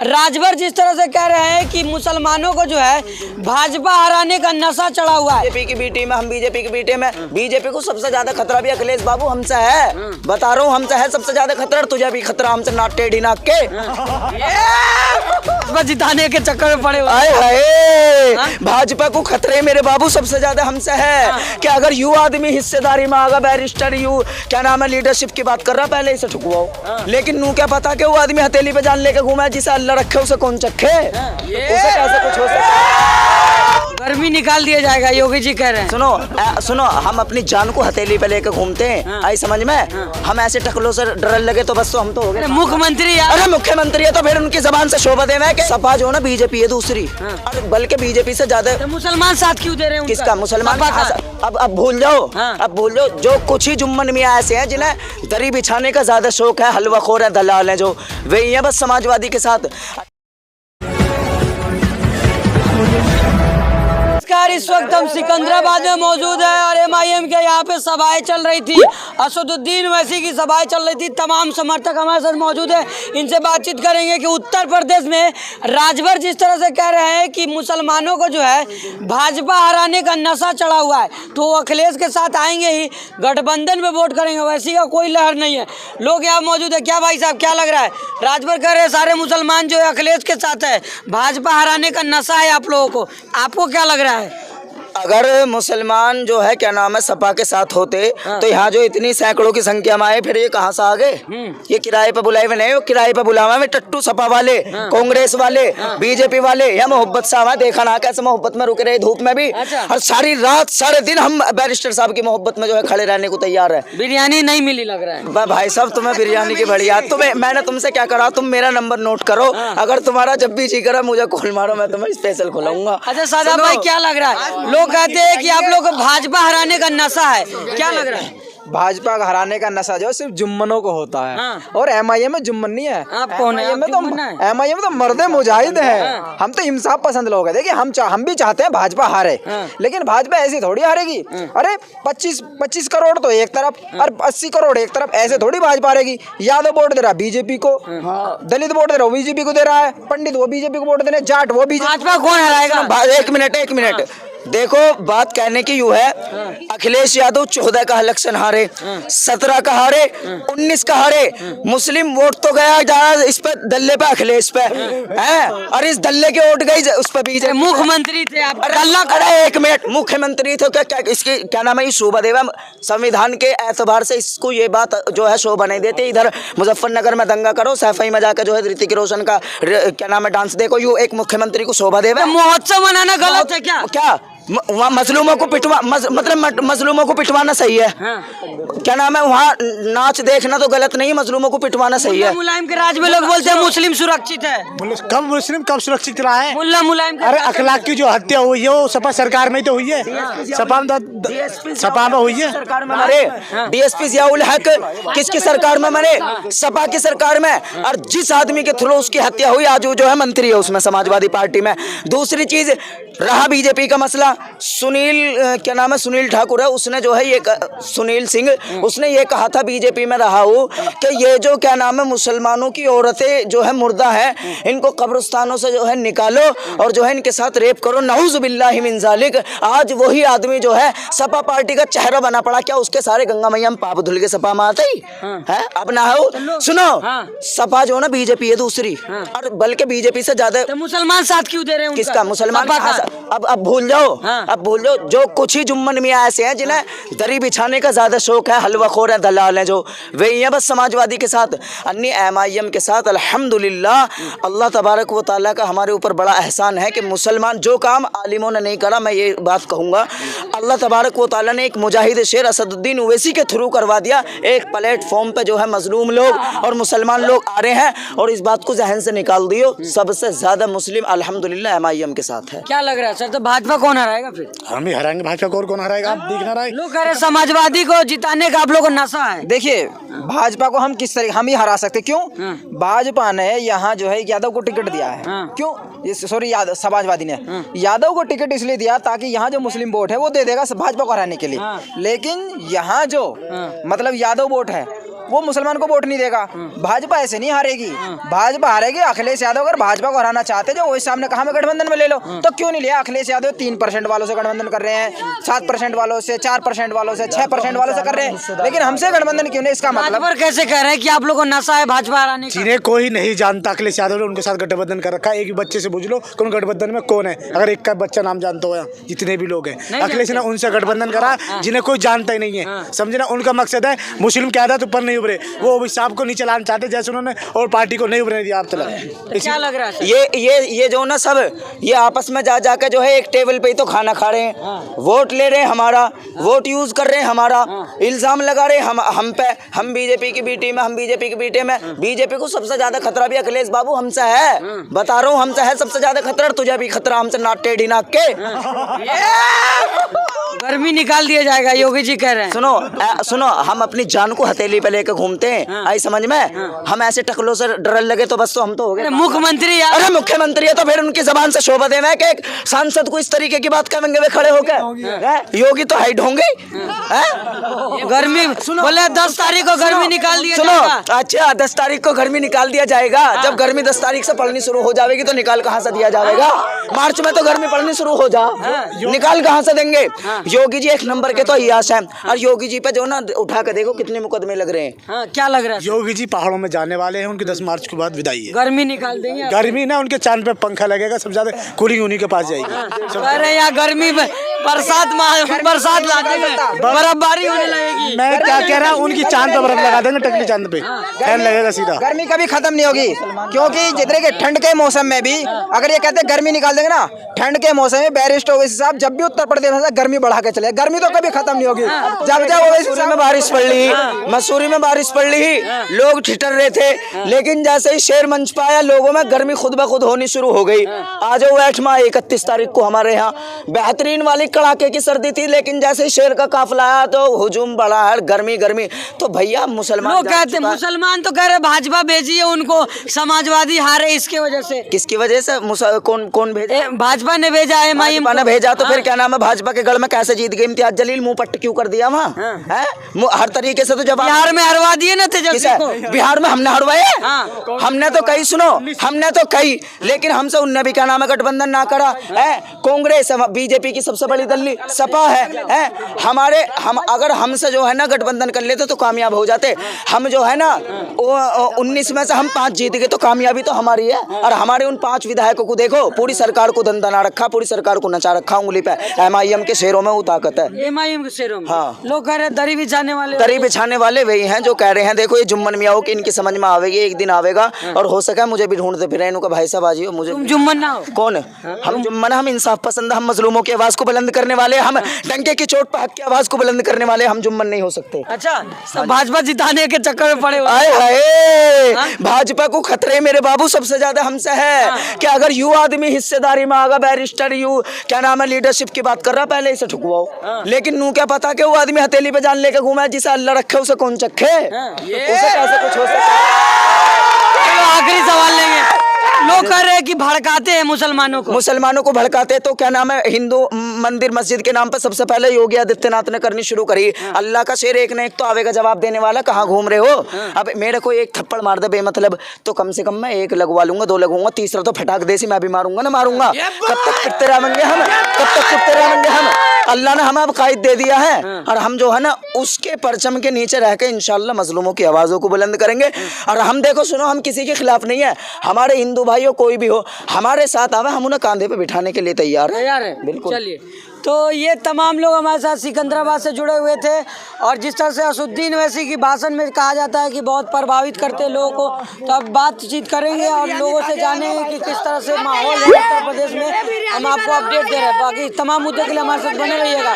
राजभर जिस तरह से कह रहे हैं कि मुसलमानों को जो है भाजपा हराने का नशा चढ़ा हुआ है। बीजेपी की बी टीम है, हम बीजेपी की बी टीम है। बीजेपी को सबसे ज्यादा खतरा भी अखिलेश बाबू हमसे है, बता रहा हूँ हमसे है सबसे ज्यादा खतरा। तुझे भी खतरा हमसे, नाक टेढ़ी नाक के जिताने के चक्कर में पड़े हुए। आए हाय, भाजपा को खतरे मेरे बाबू सबसे ज्यादा हमसे है कि अगर यू आदमी हिस्सेदारी में आगा, बैरिस्टर यू क्या नाम है लीडरशिप की बात कर रहा, पहले इसे ठुकवाओ। लेकिन नू क्या पता कि वो आदमी हथेली पे जान लेके घूमा है, जिसे अल्लाह रखे उसे कौन चखे, उसे कैसे कुछ हो सकता है। गर्मी निकाल दिया जाएगा, योगी जी कह रहे हैं। सुनो हम अपनी जान को हथेली पे लेके घूमते हैं, आई समझ में। हम ऐसे टकलों से डर लगे तो बस तो हम तो हो गए मुख्यमंत्री। अरे मुख्यमंत्री है तो फिर उनकी जबान से शोभा देना है कि सपा जो है ना बीजेपी है दूसरी, और बल्कि बीजेपी से ज्यादा। तो मुसलमान साथ क्यों दे रहे हैं? किसका मुसलमान? अब भूल जाओ, अब भूल जाओ। जो कुछ ही जुम्मन मियां ऐसे हैं जिन्हें दरी बिछाने का ज्यादा शौक है, हलवा खोर है, दलाल है, जो वही है बस समाजवादी के साथ। इस वक्त हम सिकंदराबाद में मौजूद है और MIM के यहाँ पे सभाएं चल रही थी। असदुद्दीन ओवैसी की सभाएं चल रही थी। तमाम समर्थक हमारे साथ मौजूद है, इनसे बातचीत करेंगे कि उत्तर प्रदेश में राजभर जिस तरह से कह रहे हैं कि मुसलमानों को जो है भाजपा हराने का नशा चढ़ा हुआ है, तो वो अखिलेश के साथ आएंगे ही, गठबंधन में वोट करेंगे। ओवैसी का कोई लहर नहीं है। लोग यहाँ मौजूद है। क्या भाई साहब क्या लग रहा है? राजभर कह रहे हैं सारे मुसलमान जो है अखिलेश के साथ है, भाजपा हराने का नशा है आप लोगों को, आपको क्या लग रहा है? अगर मुसलमान जो है क्या नाम है सपा के साथ होते तो यहाँ जो इतनी सैकड़ों की संख्या में आए, फिर ये कहाँ से आ गए? ये किराए पे बुलाए हुए नहीं, किराए पे बुलावा में टट्टू सपा वाले, कांग्रेस वाले, बीजेपी वाले, या मोहब्बत साहब देखा ना कैसे मोहब्बत में रुक रहे धूप में भी। और सारी रात सारे दिन हम बैरिस्टर साहब की मोहब्बत में जो है खड़े रहने को तैयार है। बिरयानी नहीं मिली लग रहा है भाई साहब, तुम्हें बिरयानी की बढ़िया। तुम्हें मैंने तुमसे क्या करा, तुम मेरा नंबर नोट करो, अगर तुम्हारा जब भी जी करा मुझे कॉल मारो, मैं तुम्हें स्पेशल खुलाऊंगा। अच्छा सादा भाई क्या लग रहा है? लोग कहते हैं कि आप लोग को भाजपा हराने का नशा है, क्या लग रहा है? भाजपा का हराने का नशा जो सिर्फ जुम्मनों को होता है। और MIM में जुम्मन नहीं है। आप कौन है? MIM तो मर्दे मुजाहिद हैं। हम तो इंसाफ पसंद लोग हैं। देखिए हम भी चाहते हैं भाजपा हारे, लेकिन भाजपा ऐसी थोड़ी हारेगी। अरे 25 करोड़ तो एक तरफ और 80 करोड़ एक तरफ, ऐसे थोड़ी भाजपा हारेगी। यादव वोट दे रहा है बीजेपी को, दलित वोट दे रहा है वो बीजेपी को दे रहा है, पंडित वो बीजेपी को वोट दे रहे हैं, जाट वो बीजेपी। भाजपा कौन हराएगा? एक मिनट देखो, बात कहने की यूँ है, अखिलेश यादव 14 का इलेक्शन हारे, 17 का हारे, 19 का हारे। मुस्लिम वोट तो गया इस पे दल्ले पे, अखिलेश पे है, और इस दल्ले के वोट गई उस पे बीजेपी। मुख्यमंत्री थे आप? अल्लाह करे, एक मिनट, मुख्यमंत्री थे क्या? इसकी क्या नाम है, शोभा देवा संविधान के एतबार से इसको ये बात जो है शोभा नहीं देते। इधर मुजफ्फरनगर में दंगा करो, सैफई में जाकर जो है ऋतिक रोशन का क्या नाम है डांस देखो, यू एक मुख्यमंत्री को शोभा देवा। महोत्सव मनाना गलत है क्या? क्या वहाँ मजलूमों को मतलब मजलूमों को पिटवाना सही है? क्या नाम है, वहाँ नाच देखना तो गलत नहीं, मजलूमों को पिटवाना सही है। मुलायम के राज में लोग बोलते हैं मुस्लिम सुरक्षित है। कब मुस्लिम कब सुरक्षित रहा है? मुल्ला मुलायम। अरे अखलाक की जो हत्या हुई है वो सपा सरकार में तो हुई है, सपा में हुई है। सरकार में मरे DSP जियाउल हक किसकी सरकार में मरे? सपा की सरकार में। और जिस आदमी के थ्रू उसकी हत्या हुई आज वो जो है मंत्री है उसमें, समाजवादी पार्टी में। दूसरी चीज रहा बीजेपी का मसला, सुनील क्या नाम है, सुनील ठाकुर है, उसने जो है ये सुनील सिंह, उसने ये कहा था बीजेपी में रहा हूँ कि ये जो क्या नाम है मुसलमानों की औरतें जो है मुर्दा है, इनको कब्रिस्तानों से जो है निकालो और जो है इनके साथ रेप करो, नऊज़ बिल्लाहि मिन ज़ालिक। आज वही आदमी जो है सपा पार्टी का चेहरा बना पड़ा। क्या उसके सारे गंगा मैया में पाप धुल के सपा में आते ही है? अब ना हो, सुनो, सपा जो है ना बीजेपी है दूसरी, और बल्कि बीजेपी से ज्यादा। मुसलमान साथ क्यों दे रहे हैं? किसका मुसलमान? अब भूल जाओ, जो कुछ ही जुम्मन मियां ऐसे हैं जिन्हें दरी बिछाने का ज्यादा शौक है, हलवा खोर है, दलाल है, जो वही है बस समाजवादी के साथ। अन्य MIM के साथ अल्हम्दुलिल्लाह अल्लाह तबारक व तआला का हमारे ऊपर बड़ा एहसान है कि मुसलमान जो काम आलिमों ने नहीं करा, मैं ये बात कहूँगा, अल्लाह तबारक व तआला ने एक मुजाहिद शेर असदुद्दीन ओवैसी के थ्रू करवा दिया। एक प्लेटफॉर्म पे जो है मजलूम लोग और मुसलमान लोग आ रहे हैं, और इस बात को जहन से निकाल दियो, सबसे ज्यादा मुस्लिम अल्हम्दुलिल्लाह MIM के साथ है। क्या लग रहा है सर, तो भाजपा कौन हराएगा फिर? हम ही हराएंगे, भाजपा को और कौन हराएगा? आप दिखना रहा है। लोग कह रहे समाजवादी को जिताने का आप लोगों को नशा है। देखिए भाजपा को हम किस तरीके हम ही हरा सकते, क्यों? भाजपा ने यहाँ जो है यादव को टिकट दिया है। क्यों? सॉरी, समाजवादी ने यादव को टिकट इसलिए दिया ताकि यहाँ जो मुस्लिम वोट है वो दे देगा भाजपा को हराने के लिए। लेकिन यहाँ जो मतलब यादव वोट है वो मुसलमान को वोट नहीं देगा। भाजपा ऐसे नहीं हारेगी, भाजपा हारेगी। अखिलेश यादव अगर भाजपा को हराना चाहते जो वही सामने कहा में गठबंधन में ले लो, तो क्यों नहीं लिया? अखिलेश यादव 3% वालों से गठबंधन कर रहे हैं, 7% वालों से, 4% वालों से, 6% वालों से कर रहे हैं, लेकिन हमसे गठबंधन क्यों नहीं? इसका मतलब पर कैसे कह रहे हैं कि आप लोगों को नशा है भाजपा हराने का? जिन्हें कोई नहीं जानता अखिलेश यादव ने उनके साथ गठबंधन कर रखा है। एक भी बच्चे से पूछ लो कौन गठबंधन में कौन है, अगर एक का बच्चा नाम जानता हो, यहाँ जितने भी लोग हैं अखिलेश ने उनसे गठबंधन करा जिन्हें कोई जानता ही नहीं है। समझे ना? उनका मकसद है मुस्लिम की आदत ऊपर नहीं उभरे, वो अभिशाप को नीचे लाना चाहते जैसे उन्होंने और पार्टी को नहीं उभरने दिया। आप तक क्या लग रहा है? ये जो ना सब ये आपस में जा जाकर जो है एक टेबल पे ही तो खाना खा रहे हैं, वोट ले रहे हैं हमारा, वोट यूज कर रहे हैं हमारा, इल्जाम लगा रहे हैं हम पे, हम बीजेपी की बी टीम है, हम बीजेपी की बी टीम है। बीजेपी को सबसे ज्यादा खतरा भी अखिलेश बाबू हमसे है, बता रहा हूँ, हमसे है सबसे ज्यादा खतरा। तुझे भी खतरा हमसे, नाक टेढ़ी नाक के। गर्मी निकाल दिया जाएगा योगी जी कह रहे हैं। सुनो, हम अपनी जान को हथेली पे लेकर घूमते हैं, आई समझ में? हम ऐसे टकलों से डर लगे तो बस तो हम तो हो गए मुख्यमंत्री यार। अरे मुख्यमंत्री है तो फिर उनकी जबान से शोभा देना कि एक सांसद को इस तरीके की बात करेंगे वे खड़े होकर? योगी तो हाइट होंगे। गर्मी बोले 10 तारीख को गर्मी निकाल दिया जाएगा। अच्छा 10 तारीख को गर्मी निकाल दिया जाएगा। जब गर्मी 10 तारीख से पड़नी शुरू हो जाएगी तो निकाल कहाँ से दिया जाएगा? मार्च में तो गर्मी पड़नी शुरू हो जा, निकाल कहाँ से देंगे? योगी जी एक नंबर के तो अय्याश हैं, और योगी जी पे जो ना उठा के देखो कितने मुकदमे लग रहे हैं। क्या लग रहा है? योगी जी पहाड़ों में जाने वाले हैं, उनकी 10 मार्च के बाद विदाई है। गर्मी निकाल देंगे। गर्मी ना उनके चांद पे पंखा लगेगा, सब ज्यादा कूलिंग उन्हीं के पास जाएगी। अरे यार गर्मी में बरसात ला देंगे, बर्फबारी होने लगेगी। मैं क्या कह रहा हूँ, उनकी चांद पे बर्फ लगा देंगे, टकली चांद पे फैन लगेगा सीधा। गर्मी कभी खत्म नहीं होगी, क्योंकि जितने के ठंड के मौसम में भी अगर ये कहते हैं गर्मी निकाल देंगे ना, ठंड के मौसम में बैरिस्टर ओवैसी साहब जब भी उत्तर प्रदेश में गर्मी बढ़ा के चले, गर्मी तो कभी खत्म नहीं होगी। जब जब ओवैसी साहब में बारिश पड़ ली, मसूरी में बारिश पड़ ली, लोग ठिठर रहे थे, लेकिन जैसे ही शेर मंच पे आया लोगों में गर्मी खुद ब खुद होनी शुरू हो गई। आज 31 तारीख को हमारे यहाँ बेहतरीन वाली कड़ाके की सर्दी थी, लेकिन जैसे ही शेर का काफिला आया तो हुजूम बढ़ा है, गर्मी गर्मी। तो भैया मुसलमान लोग कहते, मुसलमान तो कह रहे भाजपा भेजी है उनको, समाजवादी हारे इसके वजह से। किसकी वजह से? कौन भेजा? भाजपा ने भेजा है, भाजपा ने भेजा। तो फिर क्या नाम है, भाजपा के गढ़ में कैसे जीत गई? इम्तियाज जलील मुंह पट्ट क्यों कर दिया वहाँ? हर तरीके से तो जब बिहार में हरवा दिए ना तेजस्वी को। बिहार में हमने हरवाए? हमने तो कई, सुनो, हमने तो कई, लेकिन हमसे उनने भी क्या नाम है गठबंधन ना करा है। कांग्रेस बीजेपी की सबसे बड़ी दल सपा है। हम अगर हमसे जो है ना गठबंधन कर लेते तो कामयाब हो जाते। हम जो है ना 19 में से हम 5 जीत गए तो कामयाबी तो हमारी है। और हमारे उन 5 विधायकों को देखो, पूरी सरकार को दंदना रखा, पूरी सरकार को नचा रखा उंगली पे। MIM के शेरों में वो ताकत है। MIM के शेरों में हाँ। लोग कह रहे हैं दरी बिछाने वाले वही हैं जो कह रहे हैं। देखो ये जुम्मन मियाँ की इनकी समझ में आवेगी, एक दिन आवेगा, और हो सका मुझे भी ढूंढते फिर इनका भाई साहब आजिए। मुझे तुम जुम्मन ना हो? कौन है? हम जुम्मन, हम इंसाफ पसंद, हम मजलूमों की आवाज को बुलंद करने वाले, हम डंके की चोट पर हक की आवाज को बुलंद करने वाले, हम जुम्मन नहीं हो सकते। अच्छा, सब भाजपा जिताने के चक्कर में पड़े हुए। आए हाय, भाजपा को खतरे मेरे बाबू सबसे ज्यादा हमसे है कि अगर यू आदमी हिस्सेदारी में आगा, बैरिस्टर यू क्या नाम है लीडरशिप की बात कर रहा, पहले इसे ठुकवाओ। लेकिन नू क्या पता कि वो आदमी हथेली पे जान लेके घूमा है, जिसे अल्लाह रखे उसे कौन चखे? उसे कैसे कुछ हो सकता है? आखिरी सवाल लेंगे। लोग कह रहे हैं कि भड़काते हैं मुसलमानों को भड़काते तो क्या नाम है, हिंदू मंदिर मस्जिद के नाम पर सबसे पहले योगी आदित्यनाथ ने करनी शुरू करी। अल्लाह का शेर एक न एक तो आवेगा जवाब देने वाला, कहाँ घूम रहे हो? अब मेरे को एक थप्पड़ मार दे बेमतलब तो कम से कम मैं 1 लगवा लूंगा, 2 लगवाऊंगा, तीसरा तो फटाक देसी मैं भी मारूंगा ना मारूंगा। कब तक पिटते रहेंगे हम? अल्लाह ने हमें अब कायद दे दिया है, और हम जो है ना उसके परचम के नीचे रह के इंशाल्लाह मजलूमों की आवाजों को बुलंद करेंगे। और हम देखो सुनो, हम किसी के खिलाफ नहीं है। हमारे हिंदू भाइयों कोई भी हो हमारे साथ आवे, हम उन्हें कांधे पे बिठाने के लिए तैयार है। बिल्कुल। चलिए, तो ये तमाम लोग हमारे साथ सिकंदराबाद से जुड़े हुए थे। और जिस तरह से असुद्दीन ओवैसी की भाषण में कहा जाता है कि बहुत प्रभावित करते लोगों को, तो अब बातचीत करेंगे और लोगों से जानेंगे कि किस तरह से माहौल है उत्तर प्रदेश में। हम आपको अपडेट दे रहे हैं, बाकी तमाम मुद्दे के लिए हमारे साथ बने रहिएगा।